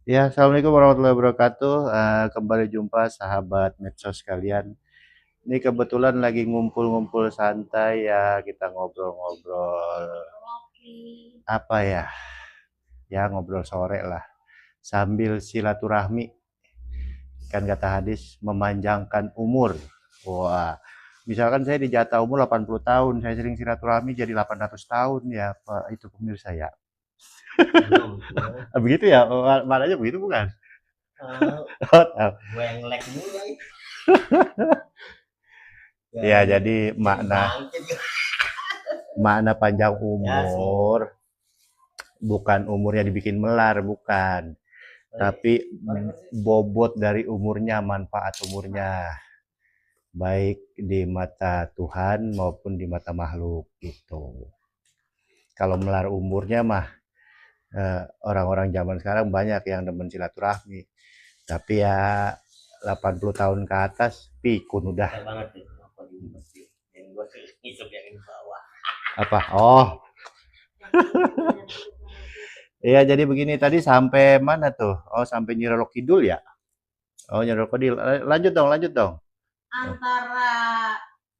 Ya, assalamualaikum warahmatullahi wabarakatuh. Kembali jumpa sahabat medsos sekalian. Ini kebetulan lagi ngumpul-ngumpul santai ya, kita ngobrol-ngobrol apa ya? Ya ngobrol sore lah, sambil silaturahmi. Kan kata hadis memanjangkan umur. Wah, misalkan saya dijatah umur 80 tahun, saya sering silaturahmi jadi 800 tahun ya, Pak. Itu pemirsa ya. Belum tuh. Begitu ya? Maknanya begitu bukan? Uh, Oh, gue yang lag mulai. ya, Jadi jadi jadi makna bangkit. makna panjang Ya semoga. umur bukan umurnya dibikin melar, bukan, tapi bobot dari umurnya, manfaat umurnya, baik di mata Tuhan maupun di mata makhluk gitu. Kalau melar umurnya mah orang-orang zaman sekarang banyak yang demen silaturahmi, tapi ya 80 tahun ke atas pikun udah. Susah banget tuh. Apa di masjid. Yang gue ngisep yang di bawah. Apa? Oh, iya, jadi begini, tadi sampai mana tuh? Oh, sampai Nyi Roro Kidul ya? Oh, Nyi Roro Kidul. Lanjut dong, lanjut dong. Antara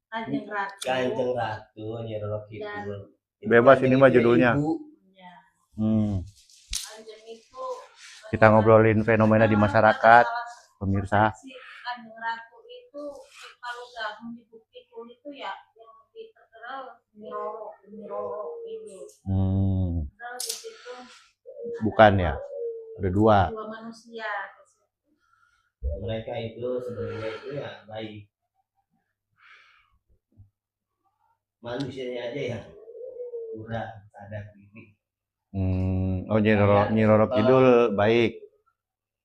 Kanjeng Ratu Kanjeng Ratu Nyiroro Kidul. Bebas ini mah Itu ya judulnya. ibu. ya, Hmm, Kanjeng itu kita ngobrolin fenomena di masyarakat, pemirsa. Kanjeng Ratu itu kalau udah menyebut itu ya yang lebih terkenal Nyiroro ini. Terus di situ Bukan ya? Ada dua. dua manusia. Mereka itu sebenarnya itu ya baik. Manusianya aja ya kurang sadar diri. Oh, Nyi Roro Kidul baik.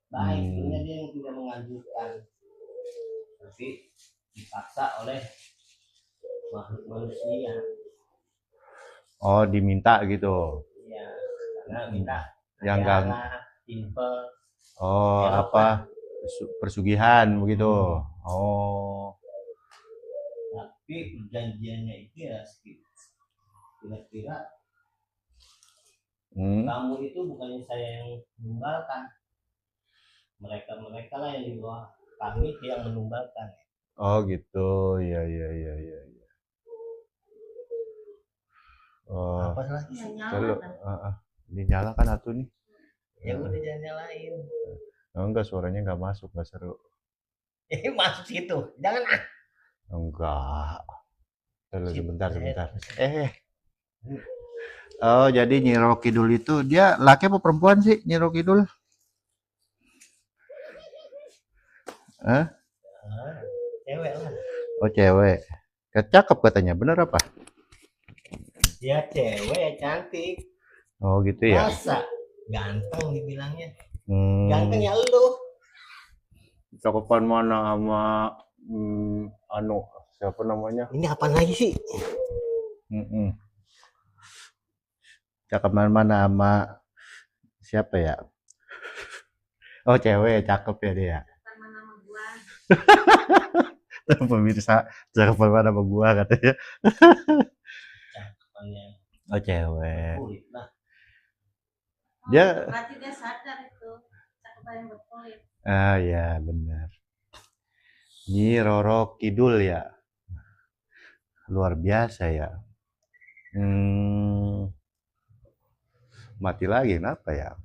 Baik, sebenarnya dia yang tidak mengajukan, tapi dipaksa oleh makhluk manusia. Oh, diminta gitu. Iya, karena minta Yang gang. simple. Oh, apa? Persugihan begitu. Oh. Tapi perjanjiannya itu ya kira-kira kamu itu bukannya saya yang menumbalkan, mereka lah yang di bawah kami yang menumbalkan. Oh gitu, iya iya iya iya. Oh, Apa lagi? kalau dinyalakan atuh nih. Ya udah jangan nyalain. Oh, enggak, suaranya enggak masuk, enggak seru. Masuk situ, jangan ah. Enggak. Sebentar, sebentar. Oh, jadi Nyi Roro Kidul itu dia laki apa perempuan sih, Nyi Roro Kidul? Hah? Cewek lah. Oh, cewek. Cakep katanya, bener apa? Ya cewek cantik. Oh gitu ya. Masa ganteng dibilangnya. Ganteng ya lu. Cakepan mana sama anu siapa namanya? Ini apa lagi sih? Cakepan mana sama siapa ya? Oh cewek, cakep ya dia. Pemirsa, cakepan mana sama gua katanya. Cakepannya. Oh cewek. Kulit lah. Dia berarti dia sadar itu cakepan berkulit. Ah ya benar. Nyi Roro Kidul ya. Luar biasa ya. Mati lagi kenapa ya?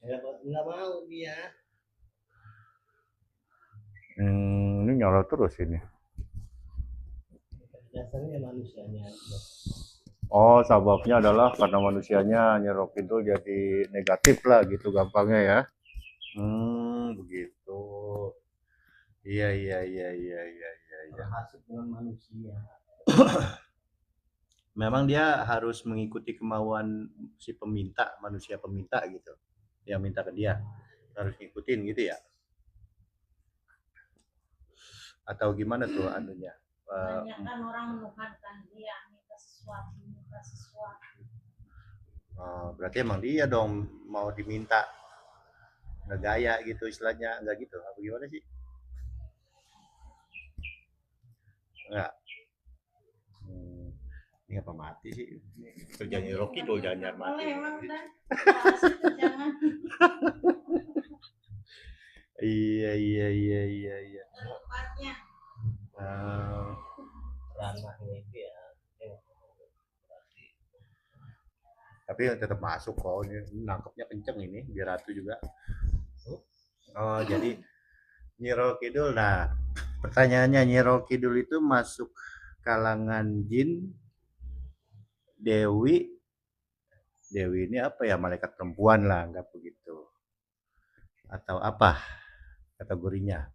Nggak mau dia. Ini nyala terus ini. Dasarnya manusianya. Oh, sebabnya adalah karena manusianya Nyi Roro Kidul jadi negatif lah gitu gampangnya ya. Begitu. Iya iya iya iya iya iya. Terhasut dengan manusia. Memang dia harus mengikuti kemauan si peminta, manusia peminta gitu. Yang minta ke dia harus ngikutin gitu ya. Atau gimana tuh anunya? Banyak kan orang menuhankan dia minta sesuatu. Berarti emang dia dong mau diminta ngegaya gitu istilahnya, enggak gitu? Apa gimana sih? Enggak. Ini apa mati sih? Kerjanya Rocky dong jangan mati. Boleh emang dan jangan. Iya, iya, iya, iya, iya. Tempatnya. Ranahnya itu ya. Tapi tetap masuk kok, ini nangkepnya kenceng ini, biar ratu juga. Oh, jadi Nyiro Kidul. Nah, pertanyaannya Nyiro Kidul itu masuk kalangan jin, dewi. Dewi ini apa ya? Malaikat perempuan lah, anggap begitu. Atau apa kategorinya?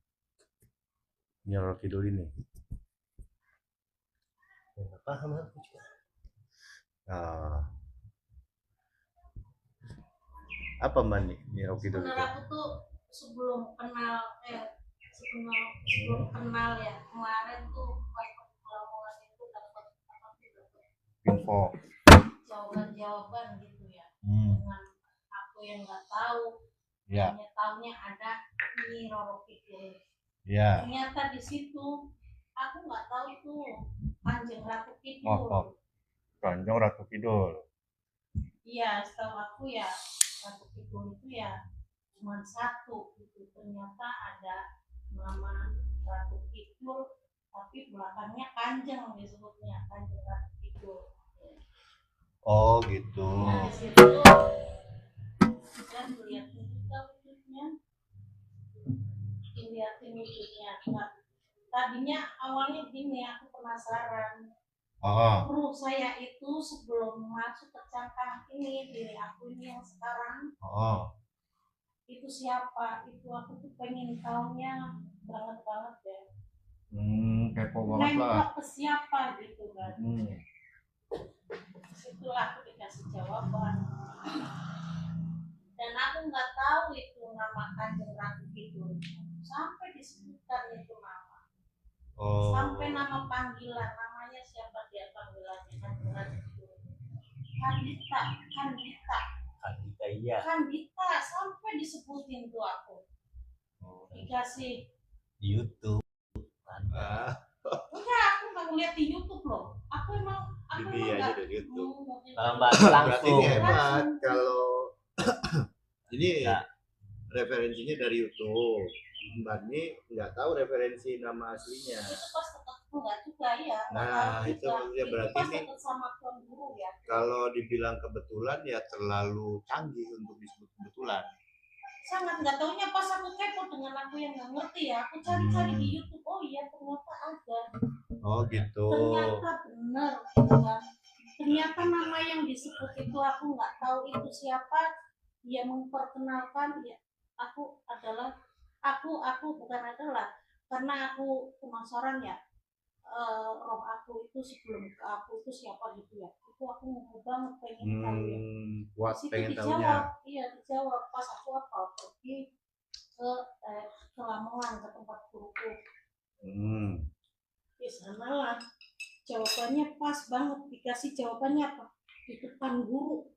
Nyiro Kidul ini. Nggak paham aku juga. Apa Mbak Nyiro Kidul itu? Sebenarnya aku tuh sebelum kenal ya kemarin tuh pas pertemuan itu dapat Info. jawaban gitu ya dengan aku yang nggak tahu. Ya. Hanya tahunya ada Nyi Roro Kidul. Ya. Ternyata di situ aku nggak tahu tuh Kanjeng Ratu Kidul. Oh. Kanjeng Ratu Kidul. Iya, setahu aku ya Ratu Kidul itu ya cuma satu gitu. Ternyata ada nama Ratu Kidul, tapi belakangnya Kanjeng disebutnya Kanjeng Ratu Kidul. Oh gitu. Nah, di situ dan lihatin juga wujudnya, dilihatin wujudnya. Nah, tadinya awalnya gini, aku penasaran. Ruh saya itu sebelum masuk ke cangkang ini, diri aku ini yang sekarang, itu siapa? Itu aku tuh pengen tahunya banget ya. Kepo banget lah. Nengok ke siapa gitu kan. Situlah aku dikasih jawaban. Dan aku nggak tahu itu nama Kanjeng Ratu Kidul. Sampai disebutkan itu nama. Sampai nama panggilan, namanya siapa dia panggilannya Kanjeng Ratu Kidul. Kandita, Iya. Kandita sampai disebutin tuh aku. Dikasih Di YouTube. Enggak, aku nggak ngeliat di YouTube loh. Aku emang aja dari YouTube. Berarti ini hebat kalau ini referensinya dari YouTube. Mbak ini nggak tahu referensi nama aslinya. Itu pas ketemu nggak juga ya. Nah itu ya berarti ini sama tuan guru ya. Kalau dibilang kebetulan ya terlalu canggih untuk disebut kebetulan. Sangat nggak taunya pas aku kepo dengan aku yang nggak ngerti ya. Aku cari-cari di YouTube. Oh iya ternyata ada. Oh gitu. Ternyata benar gitu kan. Ternyata nama yang disebut itu aku nggak tahu itu siapa. Dia memperkenalkan ya aku bukan adalah karena aku penasaran ya roh aku itu sebelum ke aku itu siapa gitu ya. Itu aku mau banget pengen tahu ya. Kuat pengen dijawab, iya dijawab pas aku pergi ke Lamongan ke tempat guruku. Di sana lah jawabannya pas banget, dikasih jawabannya apa di depan guru.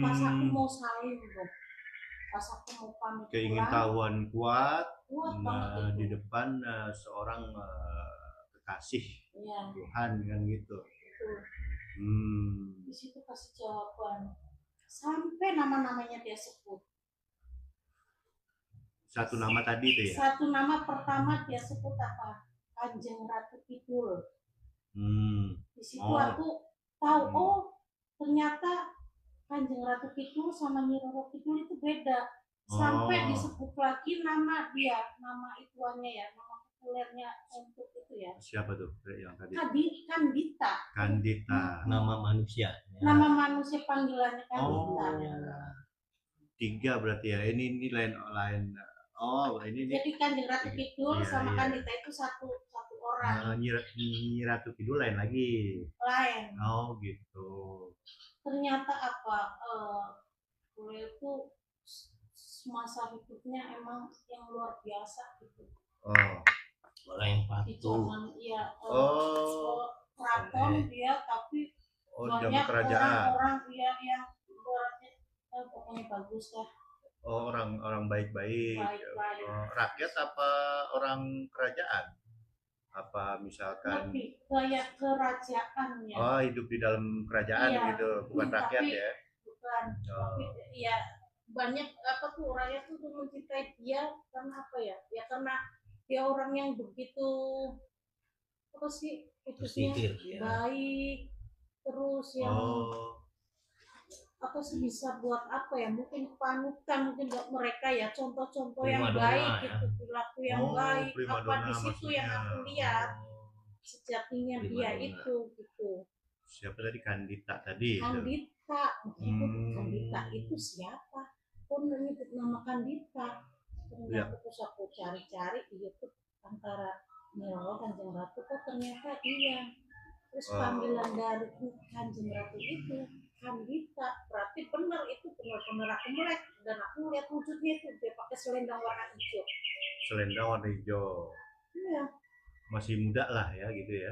Pas aku mau salim loh, pas aku mau pamit keingintahuan kuat banget di depan seorang kekasih Tuhan kan gitu. Di situ kasih jawaban sampai nama-namanya dia sebut. Satu nama tadi itu ya? Satu nama pertama dia sebut apa? Kanjeng Ratu Kidul. Di situ aku tahu ternyata Kanjeng Ratu Kidul sama Nyi Roro Kidul itu beda. Sampai disebut lagi nama dia, nama ituannya ya, nama populernya untuk itu ya. Siapa tuh yang tadi? Kandita. Nama manusia. Nama manusia panggilannya Kandita. 3 berarti ya. Ini lain. Ini. Jadi Kanjeng Ratu Kidul sama Kandita itu satu orang. Nyi Ratu Kidul lain lagi. Lain. Oh gitu. Ternyata apa? Beliau itu masa hidupnya emang yang luar biasa gitu. Orang yang patuh. Keraton dia tapi banyak orang-orang dia yang ibaratnya pokoknya bagus lah. Orang baik-baik. Rakyat apa orang kerajaan? Apa misalkan lebih kayak kerajaan ya. Hidup di dalam kerajaan gitu, bukan rakyat ya. Bukan. Tapi ya banyak apa tuh rakyat tuh mencintai dia karena apa ya? Ya karena dia orang yang begitu apa sih hidupnya Tersihir ya. baik, terus yang Oh, apa sih bisa buat apa ya? Mungkin panutan mungkin buat mereka ya contoh-contoh yang Primadona baik ya. gitu, perilaku yang oh, baik. Apa primadona di situ yang maksudnya. aku lihat Oh, sejatinya dia Primadona. itu gitu. siapa tadi Kandita tadi itu? Kandita, itu Kandita itu Hmm, siapa? Kok menyebut nama Kandita? ya. Ternyata terus aku cari-cari di YouTube antara Nyawa Kanjeng Ratu kok ternyata iya. Terus panggilan Oh, dari Kanjeng Ratu itu Kandita, berarti benar itu benar-benar aku melek dan aku lihat wujudnya itu dia pakai selendang warna hijau. selendang warna hijau. Iya, Masih muda lah ya gitu ya.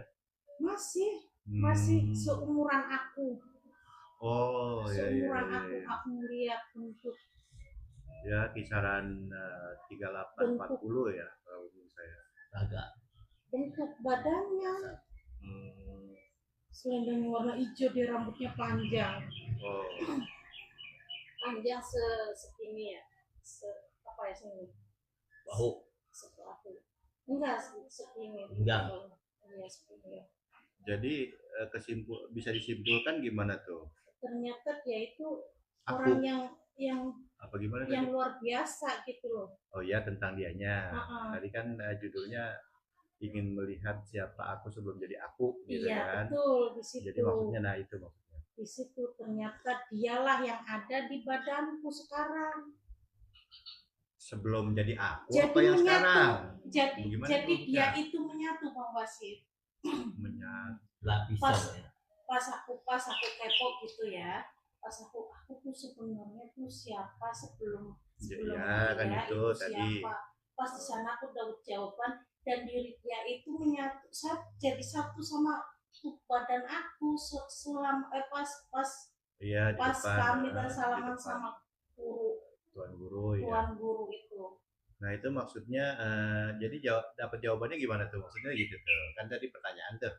masih masih Hmm. seumuran aku, Oh, ya ya seumuran ya ya. aku melihat bentuk Ya kisaran 38 bentuk 40 ya kalau menurut saya. Agak. bentuk badannya Hmm. selendang warna hijau dia rambutnya panjang Oh, panjang segini ya apa ya segini Bahu. seperti enggak segini Pinggang. iya segini ya. jadi bisa disimpulkan gimana tuh? Ternyata dia itu orang Aku yang apa gimana yang tadi? luar biasa gitu loh. Oh ya tentang dianya. Uh-uh. Tadi kan judulnya ingin melihat siapa aku sebelum jadi aku gitu Iya kan. betul di Jadi situ. maksudnya nah itu maksudnya. Di situ ternyata dialah yang ada di badanku sekarang. Sebelum jadi aku Jadi apa yang menyatu. sekarang? Jadi Bagaimana jadi itu dia maksudnya? itu menyatu Bang Wasit. Menyatu. Lapisan Pas ya. pas aku kepo gitu ya. Pas aku tuh sebenarnya tuh siapa sebelum sebelum Ya kan dia itu itu tadi. siapa. Pas di sana aku dapat jawaban dan diri dia itu menyatu jadi satu sama badan aku selama pas pas Iya di pas depan, kami di salaman depan sama guru tuan guru ya. tuan guru itu Nah itu maksudnya jadi dapat jawabannya gimana tuh? Maksudnya gitu tuh. Kan tadi pertanyaan tuh.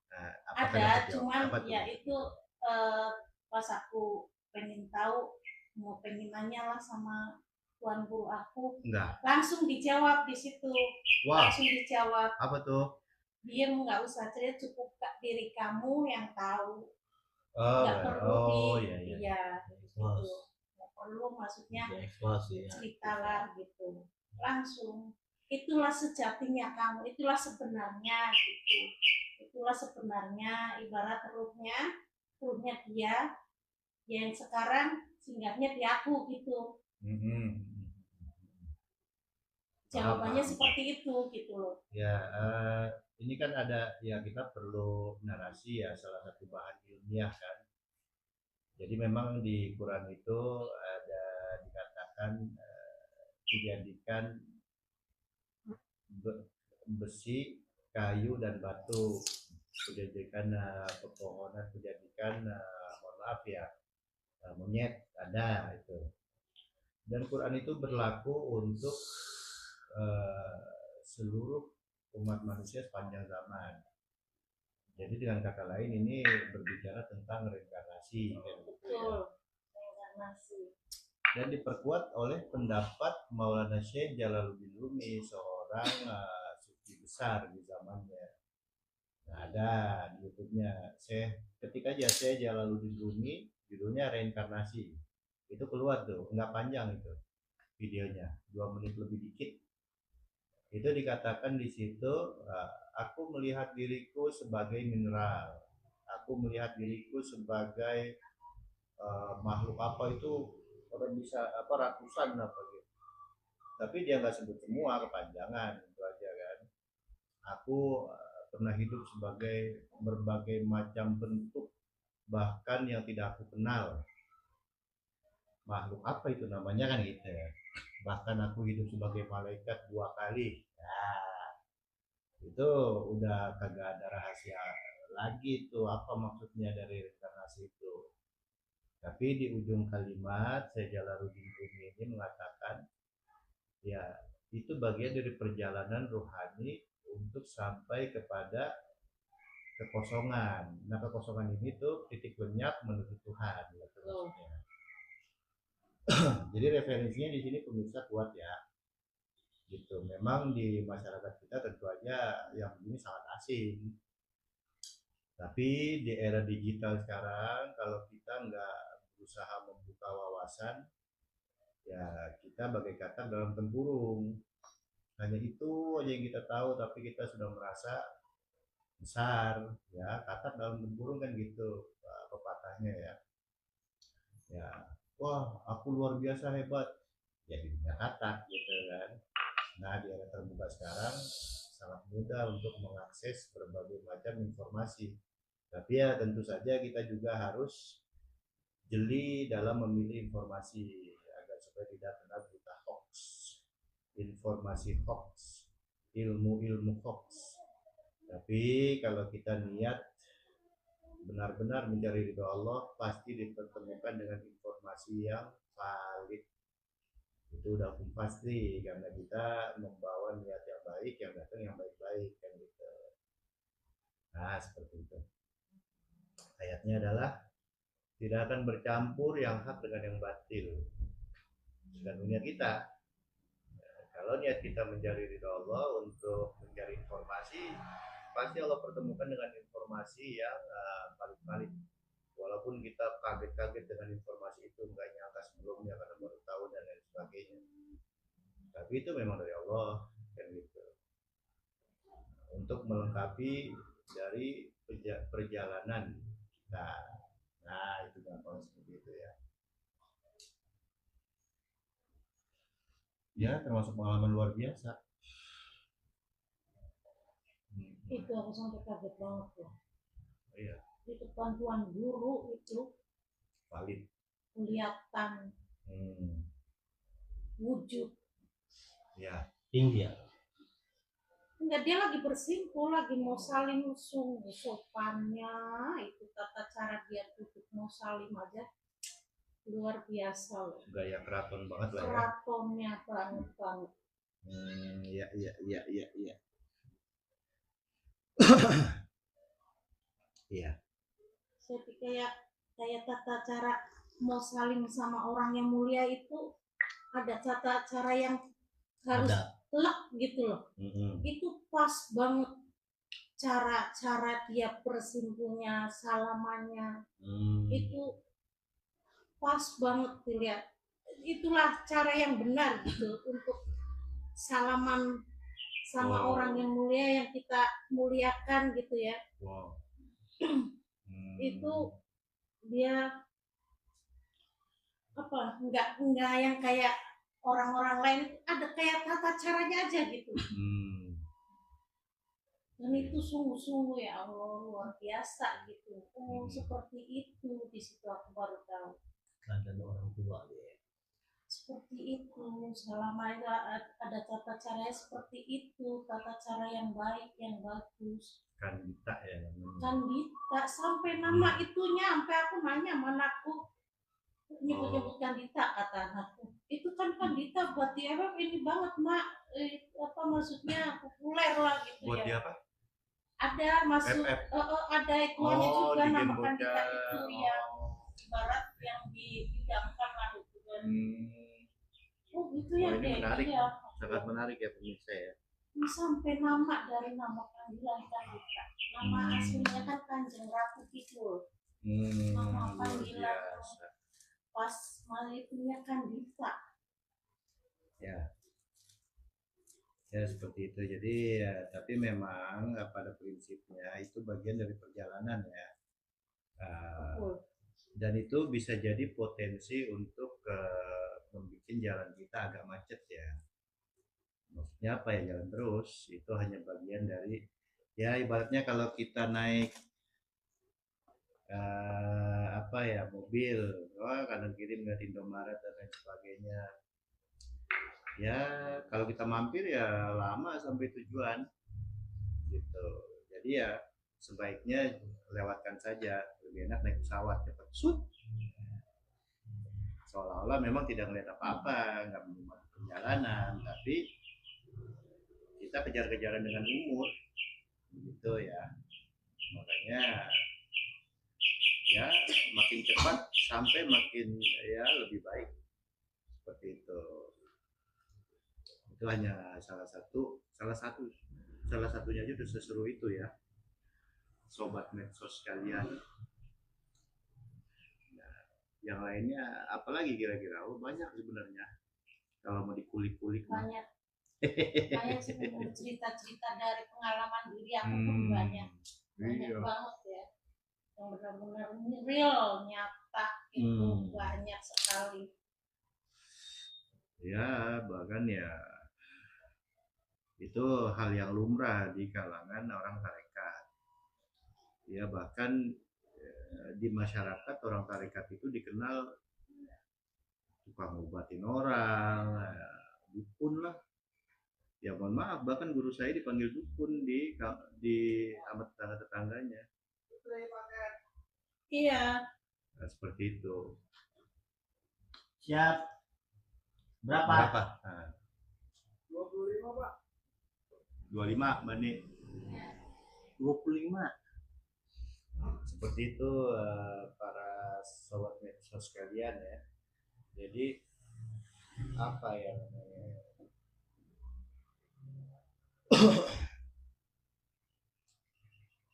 Nah, apakah dapat ada jawab? cuman Apa tuh ya itu maksudnya? pas aku pengen tahu mau pengen nanya lah sama tuan guru aku Enggak. langsung dijawab di situ Wah, langsung dijawab apa tuh? dia nggak usah cerita cukup diri kamu yang tahu Oh, nggak perlu oh ya ya. iya Expose. gitu nggak perlu maksudnya Ya, expose ya. ceritalah gitu langsung itulah sejatinya kamu itulah sebenarnya gitu itulah sebenarnya ibarat ruhnya dia yang sekarang singgahnya di aku gitu jawabannya Paham. seperti itu gitu loh Ya, ini kan ada ya kita perlu narasi ya salah satu bahan ilmiah kan. Jadi memang di Quran itu ada dikatakan dijadikan besi, kayu dan batu, dijadikan pepohonan, dijadikan mohon maaf ya monyet ada itu. Dan Quran itu berlaku untuk seluruh umat manusia sepanjang zaman. Jadi dengan kata lain ini berbicara tentang reinkarnasi kan gitu ya. betul reinkarnasi Dan diperkuat oleh pendapat Maulana Syekh Jalaluddin Rumi, seorang sufi besar di zamannya. Nah, ada di YouTube-nya. Ketik aja Syekh Jalaluddin Rumi, judulnya reinkarnasi. Itu keluar tuh, nggak panjang itu videonya, 2 menit lebih dikit. Itu dikatakan di situ, aku melihat diriku sebagai mineral, aku melihat diriku sebagai makhluk apa itu orang bisa apa ratusan apa gitu. Tapi dia nggak sebut semua kepanjangan itu aja kan. Aku pernah hidup sebagai berbagai macam bentuk bahkan yang tidak aku kenal. Makhluk apa itu namanya kan gitu ya. Bahkan aku hidup sebagai malaikat 2 kali. Nah, itu udah kagak ada rahasia lagi tuh apa maksudnya dari reinkarnasi itu. Tapi di ujung kalimat saya Jalaluddin Rumi ini mengatakan ya itu bagian dari perjalanan rohani untuk sampai kepada kekosongan. Nah kekosongan ini tuh titik lenyap menuju Tuhan gitu maksudnya. Jadi referensinya di sini pemirsa kuat ya. Gitu. Memang di masyarakat kita tentu aja yang ini sangat asing. Tapi di era digital sekarang, kalau kita nggak berusaha membuka wawasan, ya kita bagai katak dalam tempurung. Hanya itu aja yang kita tahu, tapi kita sudah merasa besar. Ya, katak dalam tempurung kan gitu pepatahnya ya. Ya, wah aku luar biasa hebat. Ya di dunia katak gitu kan. Nah, di era terbuka sekarang sangat mudah untuk mengakses berbagai macam informasi. Tapi ya tentu saja kita juga harus jeli dalam memilih informasi agar supaya tidak kena berita hoax, informasi hoax, ilmu-ilmu hoax. Tapi kalau kita niat benar-benar mencari ridho Allah, pasti dipertemukan dengan informasi yang valid. Itu udah pasti karena kita membawa niat yang baik, yang datang yang baik-baik kan gitu. Nah, seperti itu. Ayatnya adalah tidak akan bercampur yang hak dengan yang batil. Dan niat kita, kalau niat kita mencari ridho Allah untuk mencari informasi, pasti Allah pertemukan dengan informasi yang valid-valid. Walaupun kita kaget-kaget dengan informasi itu, nggak nyangka sebelumnya karena baru tahu dan lain sebagainya. Tapi itu memang dari Allah kan gitu. Untuk melengkapi dari perjalanan kita. Nah, itu gampang seperti itu ya. Ya, termasuk pengalaman luar biasa. Itu aku sampai kaget banget tuh. Iya, Di depan tuan guru itu valid. kelihatan wujud. Ya, tinggi ya. Enggak, dia lagi bersimpul, lagi mau saling sungguh sopannya, itu tata cara dia duduk mau salim aja luar biasa loh. gaya keraton banget lah ya. Keratonnya banget. Iya. Iya. Jadi kayak tata cara mau saling sama orang yang mulia itu ada tata cara yang harus lek gitu loh. Itu pas banget cara dia bersimpulnya, salamannya. Itu pas banget dilihat. Itulah cara yang benar gitu untuk salaman sama orang yang mulia yang kita muliakan gitu ya. Wow. Itu dia apa nggak yang kayak orang-orang lain, ada kayak tata caranya aja gitu. Dan itu sungguh-sungguh ya Allah luar biasa gitu. Seperti itu di situ aku baru tahu. Keadaan orang tua ya. Seperti itu, selama ada tata caranya seperti itu, tata cara yang baik, yang bagus. Kandita ya. Kandita sampai nama itunya, sampai aku nanya manaku nyebut Kandita kata anakku. Itu kan Kandita buat di FF ini banget mak, apa maksudnya populer lah gitu buat ya. Buat dia apa? Ada masuk, ada ikonya juga nama Kandita itu yang ibarat yang dihidangkan lah gitu kan. Oh gitu ya. Ini menarik, sangat menarik ya pemirsa ya. Ini sampai nama dari nama panggilan Kandita. Nama aslinya kan Kanjeng Ratu Kidul. Nama panggilan pas malainya Kandita. Ya. Ya seperti itu. Jadi ya, tapi memang pada prinsipnya itu bagian dari perjalanan ya. Dan itu bisa jadi potensi untuk membuat jalan kita agak macet ya. Maksudnya apa ya, jalan terus itu hanya bagian dari ya, ibaratnya kalau kita naik apa ya, mobil, kanan kiri ngeliat Indomaret dan lain sebagainya. Ya kalau kita mampir ya lama sampai tujuan gitu. Jadi ya sebaiknya lewatkan saja, lebih enak naik pesawat cepat seolah-olah memang tidak melihat apa-apa, nggak menikmati perjalanan, tapi kita kejar-kejaran dengan umur gitu ya. Makanya ya makin cepat sampai makin ya lebih baik seperti itu. Itu hanya salah satunya aja udah seseru itu ya, sobat medsos sekalian. Nah, yang lainnya apalagi kira-kira? Oh, banyak sebenarnya kalau mau dikulik-kulik. Banyak banyak sih cerita-cerita dari pengalaman diri aku pun banyak Iya. banget ya, yang benar-benar real nyata itu banyak sekali ya. Bahkan ya itu hal yang lumrah di kalangan orang tarekat ya, bahkan di masyarakat orang tarekat itu dikenal tukang obatin orang, dukun lah ya. Mohon maaf, bahkan guru saya dipanggil dukun di sama tetangga-tetangganya. iya. Nah, seperti itu. Siap. Berapa? Nah, 25 Pak. 25 Mani. 25. Seperti itu para sobat medsos sekalian ya. Jadi apa ya namanya?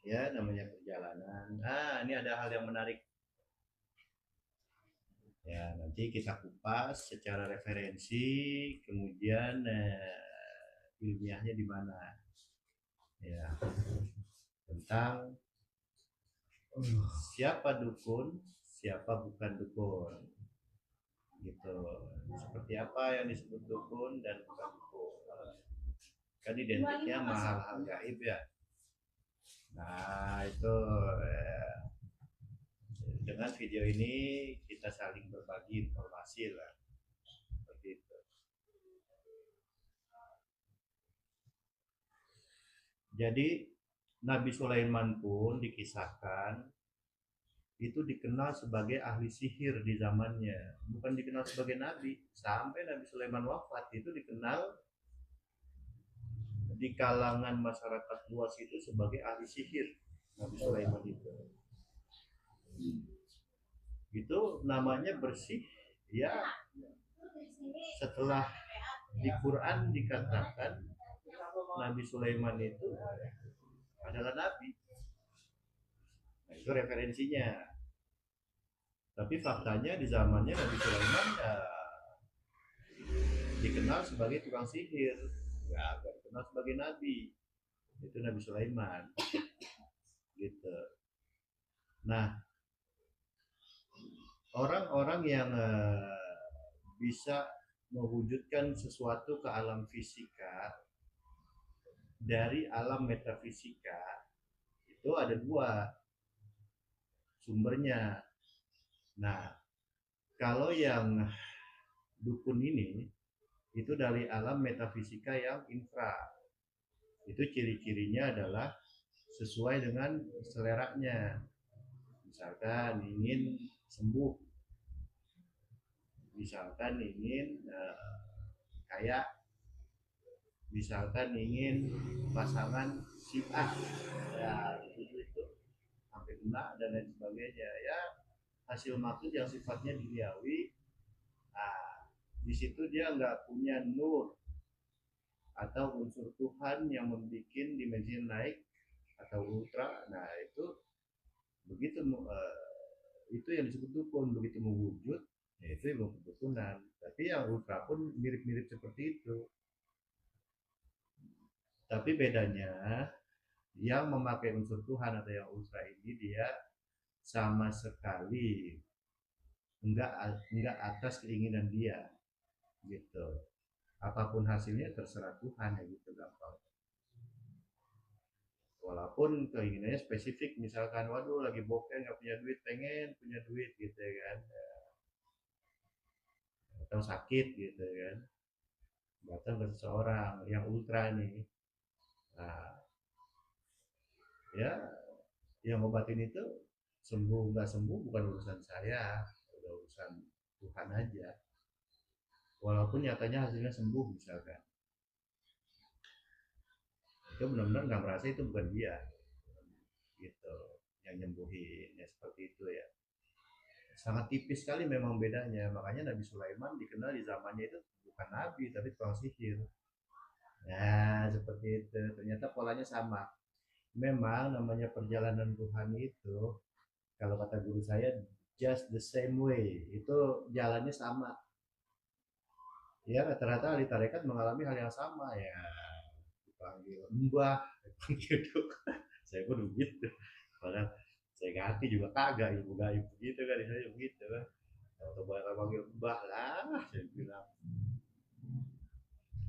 Ya namanya perjalanan. Ini ada hal yang menarik. Ya, nanti kita kupas secara referensi, kemudian ilmiahnya di mana. Ya, tentang siapa dukun, siapa bukan dukun. Gitu. Seperti apa yang disebut dukun dan bukan dukun. Kan identiknya sama hal-hal gaib ya. Nah, itu dengan video ini kita saling berbagi informasi lah. Seperti itu. Jadi Nabi Sulaiman pun dikisahkan itu dikenal sebagai ahli sihir di zamannya, bukan dikenal sebagai nabi. Sampai Nabi Sulaiman wafat itu dikenal di kalangan masyarakat luas itu sebagai ahli sihir. Nabi Sulaiman itu namanya bersih ya. Setelah di Quran dikatakan Nabi Sulaiman itu adalah nabi. Nah, itu referensinya. Tapi faktanya di zamannya Nabi Sulaiman dikenal sebagai tukang sihir, nggak dikenal sebagai nabi. Itu Nabi Sulaiman gitu. Nah, orang-orang yang bisa mewujudkan sesuatu ke alam fisika dari alam metafisika itu ada dua sumbernya. Nah, kalau yang dukun ini itu dari alam metafisika yang infra. Itu ciri-cirinya adalah sesuai dengan seleranya. Misalkan ingin sembuh, misalkan ingin kaya, misalkan ingin pasangan si A, ya itu sampai guna dan lain sebagainya ya. Hasil maksud yang sifatnya duniawi. Nah, di situ dia nggak punya nur atau unsur Tuhan yang membuat dimensi naik atau ultra. Nah, itu begitu itu yang disebut dukun. Begitu mewujud, ya itu ilmu kedukunan. Tapi yang ultra pun mirip-mirip seperti itu. Tapi bedanya yang memakai unsur Tuhan atau yang ultra ini dia sama sekali enggak atas keinginan dia gitu. Apapun hasilnya terserah Tuhan ya gitu gampang. Walaupun keinginannya spesifik, misalkan waduh lagi bokeh nggak punya duit, pengen punya duit gitu kan, atau sakit gitu kan, datang ke seseorang yang ultra nih. Nah, ya yang ngobatin itu sembuh nggak sembuh bukan urusan saya, udah urusan Tuhan aja. Walaupun nyatanya hasilnya sembuh misalkan, itu benar-benar nggak merasa itu bukan dia gitu yang nyembuhin ya, seperti itu ya. sangat tipis sekali memang bedanya. Makanya Nabi Sulaiman dikenal di zamannya itu bukan nabi tapi tukang sihir. Nah, seperti itu. Ternyata polanya sama. Memang namanya perjalanan Tuhan itu, kalau kata guru saya, just the same way. Itu jalannya sama. Ya, rata-rata ahli tarekat mengalami hal yang sama ya. Dipanggil mbah, dipanggil duk. Saya pun begitu. Padahal saya ngerti juga kagak ibu gaib begitu kan, saya begitu kan. Atau panggil mbah lah, saya bilang.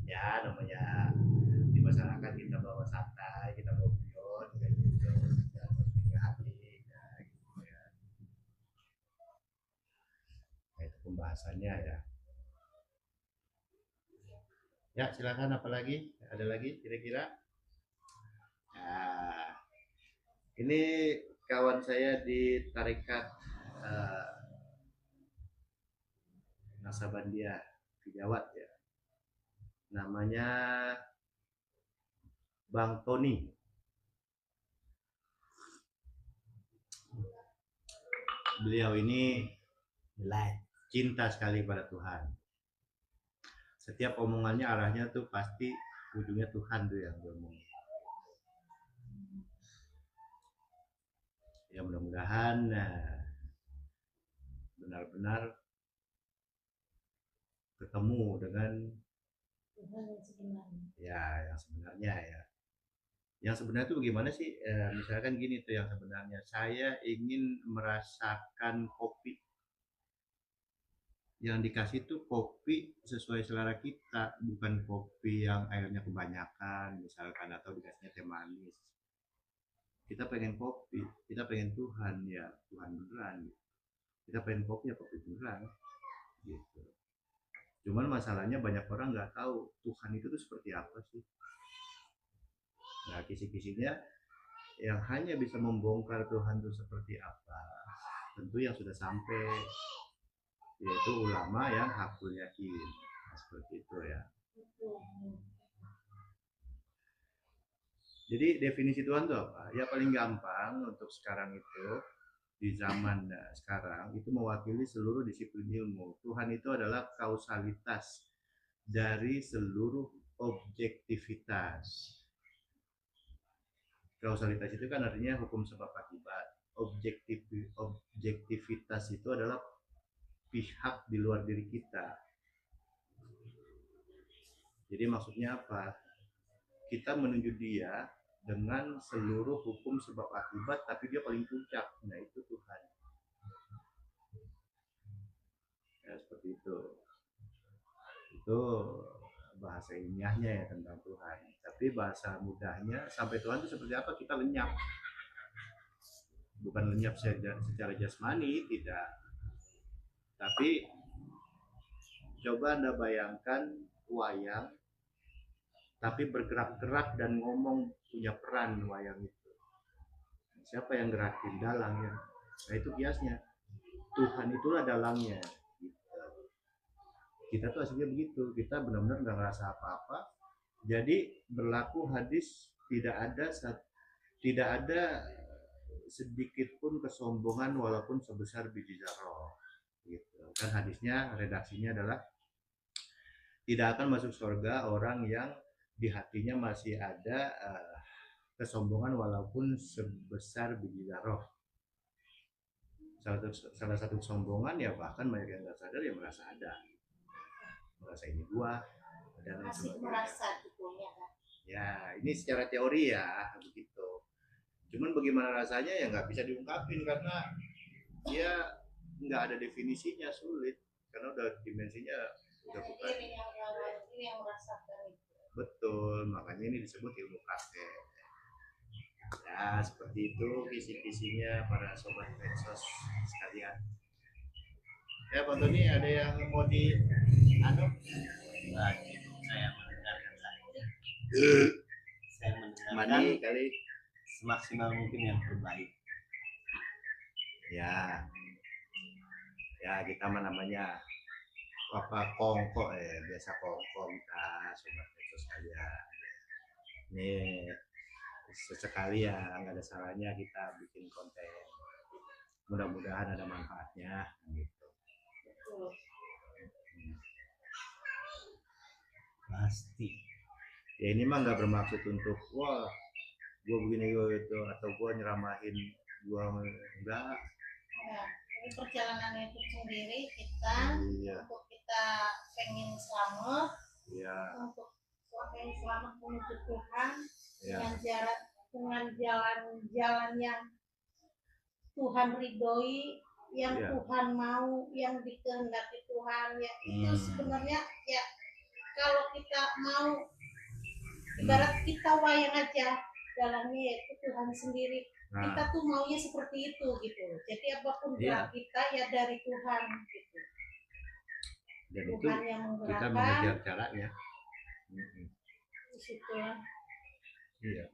Ya, namanya di masyarakat kita bawa santai, kita bawa guyon kayak gitu. Ya, ke hati, ya, gitu ya. Nah, itu pembahasannya ya. Ya, silakan apalagi? Ada lagi kira-kira? Nah, ini kawan saya di tarekat uh, Naksabandia Kijawat ya. Namanya Bang Tony. Beliau ini cinta sekali pada Tuhan. Setiap omongannya arahnya tuh pasti ujungnya Tuhan tuh yang ngomong. Ya mudah-mudahan benar-benar ketemu dengan yang sebenarnya ya. Yang sebenarnya itu bagaimana sih? Misalkan gini tuh yang sebenarnya, saya ingin merasakan kopi. Yang dikasih tuh kopi sesuai selera kita, bukan kopi yang airnya kebanyakan misalkan, atau dikasihnya teh manis. Kita pengen kopi, kita pengen Tuhan ya, Tuhan beneran. Kita pengen kopi ya kopi beneran gitu. Cuman masalahnya banyak orang nggak tahu Tuhan itu tuh seperti apa sih. Nah, kisi-kisinya yang hanya bisa membongkar Tuhan itu seperti apa, tentu yang sudah sampai, yaitu ulama yang hakul yakin. Nah, seperti itu ya. Jadi definisi Tuhan itu apa? Ya paling gampang untuk sekarang itu, di zaman sekarang itu mewakili seluruh disiplin ilmu. Tuhan itu adalah kausalitas dari seluruh objektivitas. Kausalitas itu kan artinya hukum sebab akibat. Objektivitas itu adalah pihak di luar diri kita. Jadi maksudnya apa? Kita menuju dia dengan seluruh hukum sebab akibat, tapi dia paling puncak. Nah, itu Tuhan. Ya, seperti itu. Itu bahasa ilmiahnya ya tentang Tuhan. Tapi bahasa mudahnya, sampai Tuhan itu seperti apa, kita lenyap. Bukan lenyap secara jasmani, tidak. Tapi coba Anda bayangkan wayang, tapi bergerak-gerak dan ngomong, punya peran wayang itu. Siapa yang gerakin? Dalangnya. Nah, itu kiasnya. Tuhan itulah dalangnya. Kita tuh aslinya begitu. Kita benar-benar nggak ngerasa apa-apa. Jadi berlaku hadis, tidak ada sedikit pun kesombongan walaupun sebesar biji zarah. Gitu. Kan hadisnya, redaksinya adalah tidak akan masuk surga orang yang di hatinya masih ada kesombongan walaupun sebesar biji zarah. Salah satu kesombongan ya, bahkan banyak yang nggak sadar ya merasa ada, merasa ini gua dan lain sebagainya. Ya ini secara teori ya begitu. Cuman bagaimana rasanya ya nggak bisa diungkapin karena dia nggak ada definisinya, sulit karena udah dimensinya udah bukan. Ini yang merasakan. Betul, makanya ini disebut ilmu praktek. Ya seperti itu kisi-kisinya para sobat medsos sekalian. Ya Pak Tony, ada yang mau di anu? Saya mendengarkan saya mendengarkan Mani kali semaksimal mungkin yang terbaik. Ya, ya kita mah namanya apa kongko biasa kongko kita sobat medsos sekalian. Ini sesekali ya nggak ada salahnya kita bikin konten. mudah-mudahan ada manfaatnya gitu. Betul. Pasti. Ya ini mah nggak bermaksud untuk wah gue begini gue itu atau gue nyeramahin gue enggak. Ya, ini perjalanan hidup sendiri kita Iya. untuk kita pengen selamat, Iya. untuk pengen selamat menuju Tuhan Iya. dengan jalan-jalan yang Tuhan ridhoi, yang Iya. Tuhan mau, yang dikehendaki Tuhan ya itu sebenarnya ya kalau kita mau ibarat kita wayang aja jalannya yaitu Tuhan sendiri. Nah, Kita tuh maunya seperti itu gitu. Jadi apapun Iya. gerak kita ya dari Tuhan gitu. dan itu Tuhan yang kita menggerakkan. mengejar caranya. Di situ. Iya.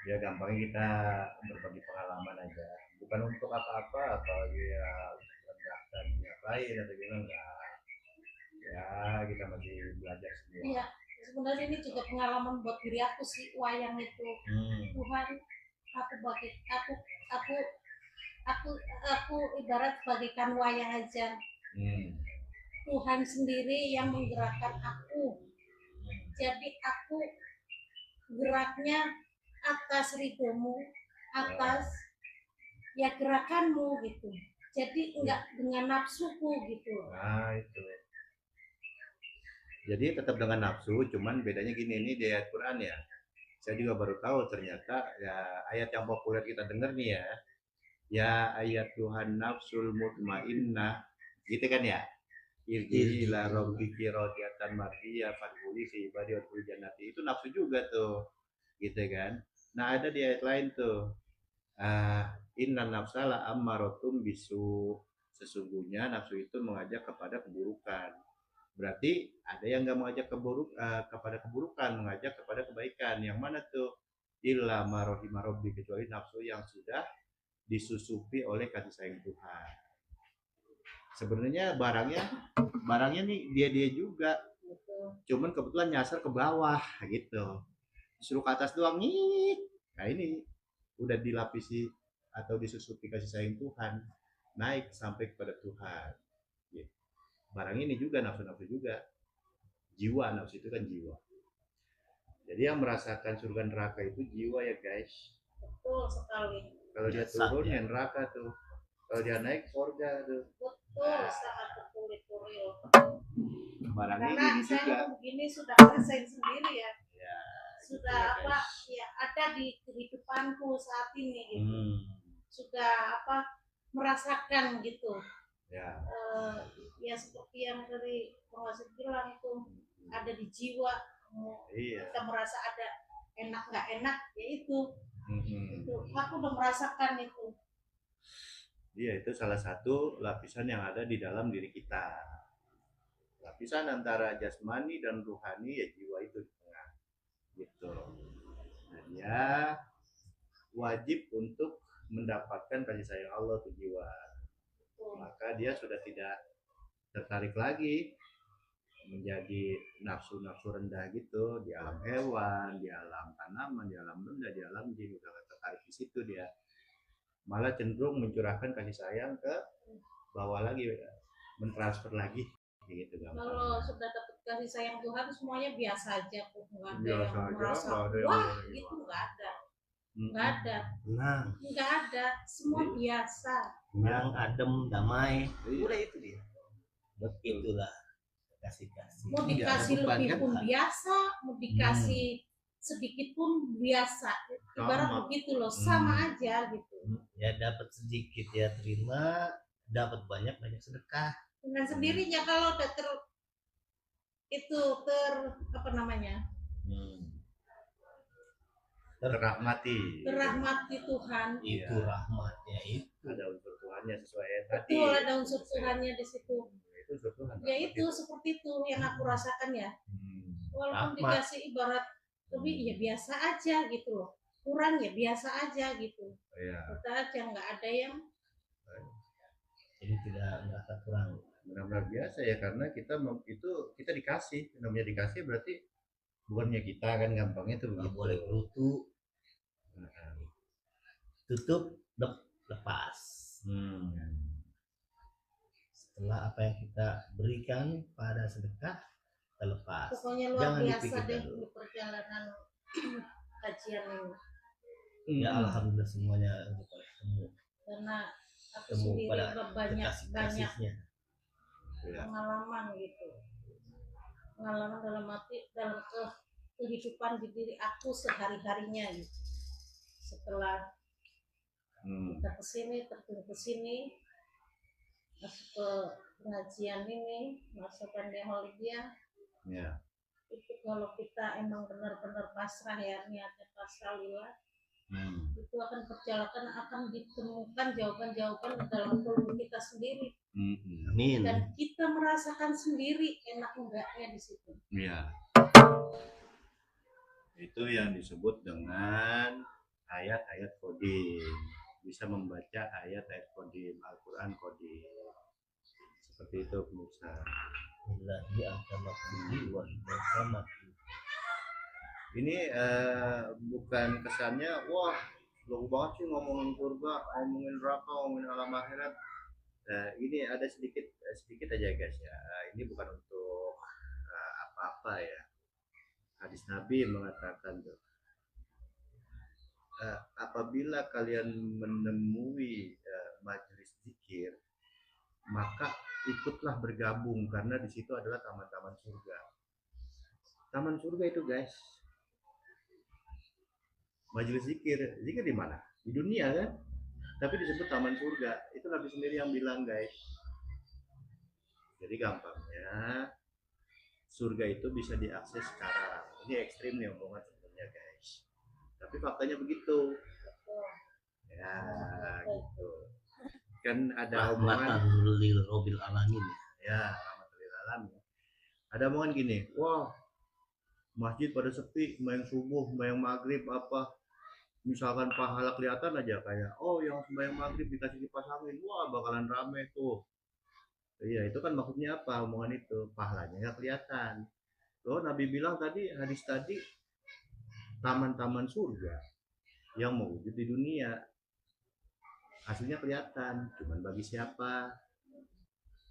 Ya gampangnya kita berbagi pengalaman aja. Bukan untuk apa-apa, apalagi ya untuk merendahkan pihak lain atau gimana enggak. Ya kita masih belajar semua. Iya. Sebenarnya ini juga pengalaman buat diri aku sih wayang itu. Tuhan, aku ibarat bagaikan wayang aja. Tuhan sendiri yang menggerakkan aku. Jadi aku geraknya atas ridhomu, atas ya gerakanmu gitu. Jadi enggak dengan nafsuku gitu. Nah itu. Jadi tetap dengan nafsu, cuman bedanya gini, ini di ayat Quran ya. Saya juga baru tahu ternyata ya ayat yang populer kita dengar nih ya. Ya ayat Tuhan nafsul mutmainnah, gitu kan ya. Irji ila rabbiki radiyatan mardiyah fadkhuli fi ibadi wadkhuli jannati. Itu nafsu juga tuh. Gitu kan. Nah, ada di ayat lain tuh. Inna nafsala ammarotum bisu. Sesungguhnya nafsu itu mengajak kepada keburukan. Berarti ada yang nggak mengajak kepada keburukan, mengajak kepada kebaikan. Yang mana tuh? Illa marahima rabbi, kecuali nafsu yang sudah disusupi oleh kasih sayang Tuhan. Sebenarnya barangnya nih dia juga. Cuman kebetulan nyasar ke bawah gitu. Disuruh ke atas doang nih. Nah ini udah dilapisi atau disusupi kasih sayang Tuhan, naik sampai kepada Tuhan. Gitu. Barang ini juga nafsu-nafsu juga. Jiwa, nafsu itu kan jiwa. Jadi yang merasakan surga neraka itu jiwa ya guys. Betul sekali. Kalau dia turun ya neraka tuh. Kalau dia naik surga tuh. Betul, sangat betul itu real. Barang Karena ini saya juga. begini sudah ngerasain sendiri ya. Ya, sudah gitu ya, apa guys. ya ada di kehidupanku saat ini gitu. Sudah merasakan gitu. Ya. Ya seperti yang dari penguasa bilang itu ada di jiwa. Iya. Kita merasa ada enak nggak enak ya itu. Itu aku udah merasakan itu. Iya, itu salah satu lapisan yang ada di dalam diri kita. Lapisan antara jasmani dan ruhani ya jiwa itu di tengah. Gitu. Nah, dia wajib untuk mendapatkan kasih sayang Allah tuh jiwa. Maka dia sudah tidak tertarik lagi menjadi nafsu-nafsu rendah gitu di alam hewan, di alam tanaman, di alam benda, di alam jin, udah tertarik di situ dia. Malah cenderung mencurahkan kasih sayang ke bawah lagi, mentransfer lagi gitu. Kalau sudah dapat kasih sayang Tuhan semuanya biasa aja kok, nggak ada biasa yang aja, merasa wah itu nggak ada. Nggak ada. Nah, nggak ada, semua biasa. yang adem, damai. Udah itu dia. Betul. Itulah kasih. Mau dikasih lebih pun biasa, mau dikasih sedikit pun biasa. Ibarat begitu loh, sama aja gitu. Ya dapat sedikit ya terima, dapat banyak sedekah. Dengan sendirinya kalau udah apa namanya? Terrahmati Tuhan. Itu rahmatnya itu. Ada unsur Tuhannya sesuai tadi. Betul, ada unsur Tuhannya di situ. Itu unsur Tuhan. Ya itu seperti itu yang aku rasakan ya. Walaupun dikasih ibarat lebih ya biasa aja gitu loh. Kurang ya biasa aja gitu. Iya. Kita aja nggak ada yang. Jadi tidak merasa kurang. Benar-benar biasa ya, karena kita dikasih. Namanya dikasih berarti bukannya kita kan gampangnya tuh begitu. Boleh berutu. Tutup lepas. Hmm. Setelah apa yang kita berikan pada sedekah, kita lepas. Pokoknya luar Jangan biasa dipikirkan deh dulu. di perjalanan kajian ini. Ya alhamdulillah semuanya ketemu Karena aku Temu sendiri pada banyak kasih-kasihnya. Ya. pengalaman gitu. Pengalaman dalam arti dalam kehidupan di diri aku sehari-harinya gitu. Setelah kita kesini, terjun kesini, masuk ke pengajian ini, masuk ke Holidia, Ya. itu kalau kita emang benar-benar pasrah ya, niatnya pasrah lillah, itu akan perjalanan akan ditemukan jawaban-jawaban dalam kolom kita sendiri. Amin. Dan kita merasakan sendiri enak enggaknya di situ. Ya. Itu yang disebut dengan ayat-ayat kodim. Bisa membaca ayat-ayat kodim, Al-Quran kodim. Seperti itu pemirsa. Billahi akamatuhi wa ibakamatuhi. Ini bukan kesannya, wah, logo banget sih ngomongin surga, ngomongin neraka, ngomongin alam akhirat. Ini ada sedikit aja guys ya. Ini bukan untuk apa-apa ya. Hadis Nabi mengatakan tuh, apabila kalian menemui majelis zikir, maka ikutlah bergabung karena di situ adalah taman-taman surga. Taman surga itu guys. Majelis zikir di mana? Di dunia kan? Tapi disebut taman surga. Itu Nabi sendiri yang bilang guys. Jadi gampangnya surga itu bisa diakses sekarang. Ini ekstrim nih omongan sebenarnya guys. Tapi faktanya begitu. Ya gitu. Kan ada omongan lil robil alamin. Ya, rahmatul alamin. Ada omongan gini, wah masjid pada sepi, sembahyang subuh, sembahyang maghrib apa, misalkan pahala kelihatan aja kayak, oh yang sembahyang maghrib dikasih kipas angin, wah bakalan rame tuh. Iya itu kan maksudnya apa omongan itu, pahalanya nggak kelihatan. Loh Nabi bilang tadi, hadis tadi, taman-taman surga yang mewujud di dunia. Hasilnya kelihatan, cuman bagi siapa?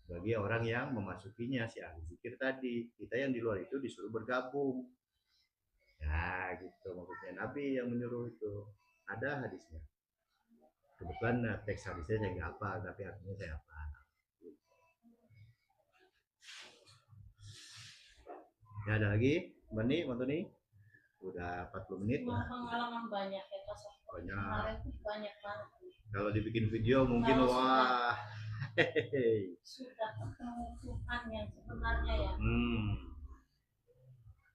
Bagi orang yang memasukinya, si ahli zikir tadi. Kita yang di luar itu disuruh bergabung. Ya gitu maksudnya, Nabi yang menyuruh itu. Ada hadisnya. Kebetulan teks hadisnya saya nggak hafal, tapi artinya saya hafal. Ya ada lagi? Mani, Mantuni? Udah 40 menit. Pengalaman banyak ya Pak. Banyak. Kemarin tuh banyak banget. Kalau dibikin video mungkin Kalau wah. Sudah ketemu Tuhan yang sebenarnya ya.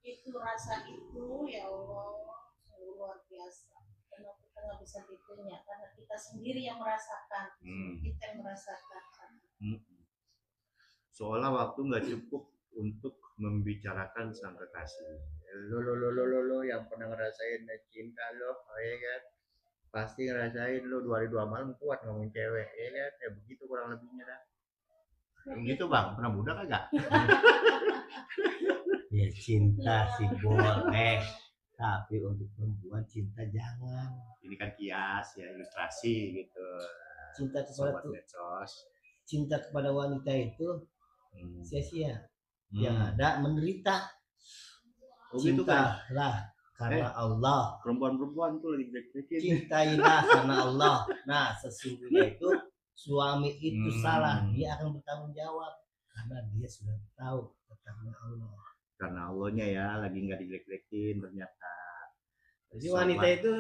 Itu rasa itu ya Allah luar biasa. Karena kita nggak bisa ditunya karena kita sendiri yang merasakan. Kita yang merasakan. Seolah waktu nggak cukup untuk membicarakan sang kekasih. Lo yang pernah ngerasain cinta lo, ya kan? Pasti ngerasain lo 2 hari 2 malam kuat ngomongin cewek, ya kan? Ya begitu kurang lebihnya dah. Begitu bang, pernah muda kagak? Ya cinta sih boleh, tapi untuk perempuan cinta jangan. Ini kan kias ya, ilustrasi gitu. Cinta kepada cinta kepada wanita itu sia-sia. Yang ada menderita. Cintalah karena Allah. Perempuan tuh lagi jelek-jelekin. Cintailah karena Allah. Nah sesungguhnya itu suami itu salah, dia akan bertanggung jawab karena dia sudah tahu tentang Allah. Karena Allahnya ya lagi nggak dijelek-jelekin ternyata. Jadi wanita itu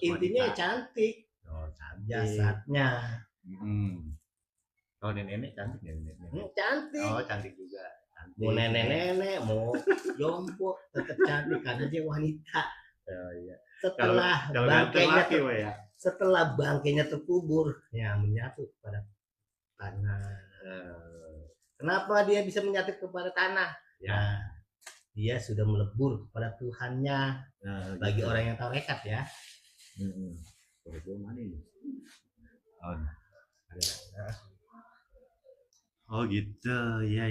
intinya wanita. Cantik. Oh, cantik. Jasadnya. Kalau nenek cantik ya nenek. Cantik. Oh cantik juga. Cantik. Mau nenek mau jompo tetap cantik karena dia wanita. Oh, iya. Setelah bangkainya terkubur, ya menyatu kepada tanah. Kenapa dia bisa menyatu kepada tanah? Ya, dia sudah melebur kepada Tuhannya. Bagi gitu. Orang yang tahu rekat ya. Mana ini? Oh gitu, ya.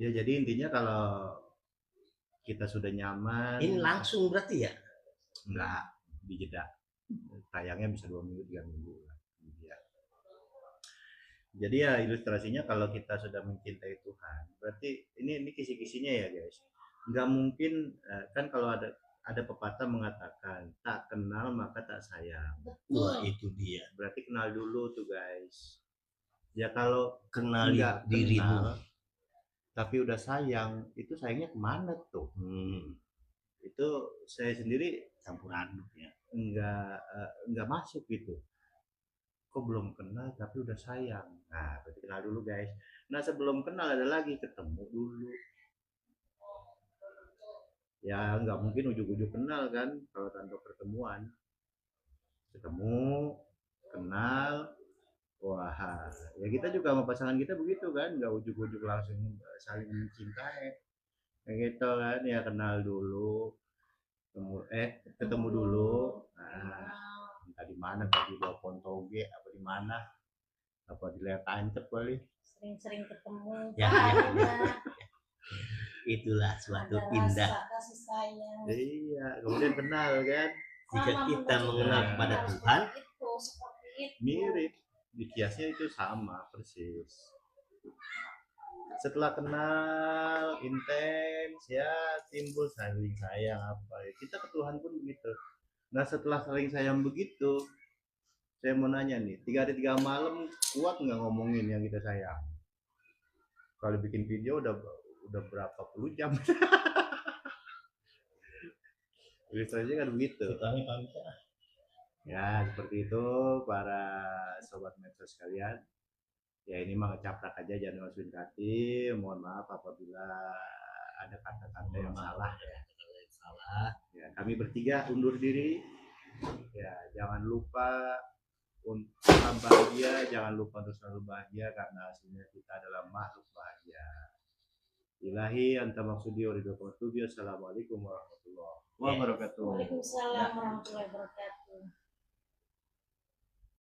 Ya jadi intinya kalau kita sudah nyaman. Ini langsung berarti ya? Enggak, dijeda. Tayangnya bisa 2 minggu 3 minggu lah. Jadi ya ilustrasinya kalau kita sudah mencintai Tuhan, berarti ini kisi-kisinya ya guys. Nggak mungkin kan kalau ada pepatah mengatakan tak kenal maka tak sayang. Wah, Betul. itu dia. Berarti kenal dulu tuh guys. Ya kalau Kenali nggak dirimu. kenal tapi udah sayang, itu sayangnya kemana tuh? Itu saya sendiri Campur aduk ya. nggak masuk gitu. Kok belum kenal tapi udah sayang. Nah, berarti kenal dulu guys. Nah, sebelum kenal ada lagi ketemu dulu. Ya nggak mungkin ujuk-ujuk kenal kan kalau tanpa pertemuan. Ketemu, kenal, wah ya kita juga sama pasangan kita begitu kan, nggak ujuk-ujuk langsung saling mencintai. Kayak gitu kan, ya kenal dulu, ketemu dulu. Nah, entah di mana tadi bawa Pontoge apa di mana, apa di layar tancap kali. Sering-sering ketemu. Ya, ada Itulah suatu ada indah rasa kasih sayang. Iya, kemudian kenal kan, jika Sama kita benar mengenal juga. kepada Harus Tuhan. seperti itu. mirip, di kiasnya itu sama persis. Setelah kenal intens ya timbul saling sayang apa ya. Kita ke Tuhan pun begitu. Nah setelah saling sayang begitu, saya mau nanya nih, 3 hari 3 malam kuat nggak ngomongin yang kita sayang? Kalau bikin video udah berapa puluh jam. Ilustrasinya kan begitu. Kami pamit ya. Ya seperti itu para sobat medsos sekalian. Ya ini mah ngecaprak aja, jangan masukin hati. Mohon maaf apabila ada kata-kata yang salah ya. Ya, kami bertiga undur diri. Ya, jangan lupa untuk bahagia, jangan lupa untuk selalu bahagia karena hasilnya kita adalah makhluk bahagia. Ilahi anta maksudi wa ridho qatubi. Assalamualaikum warahmatullahi wabarakatuh. Waalaikumsalam warahmatullahi wabarakatuh.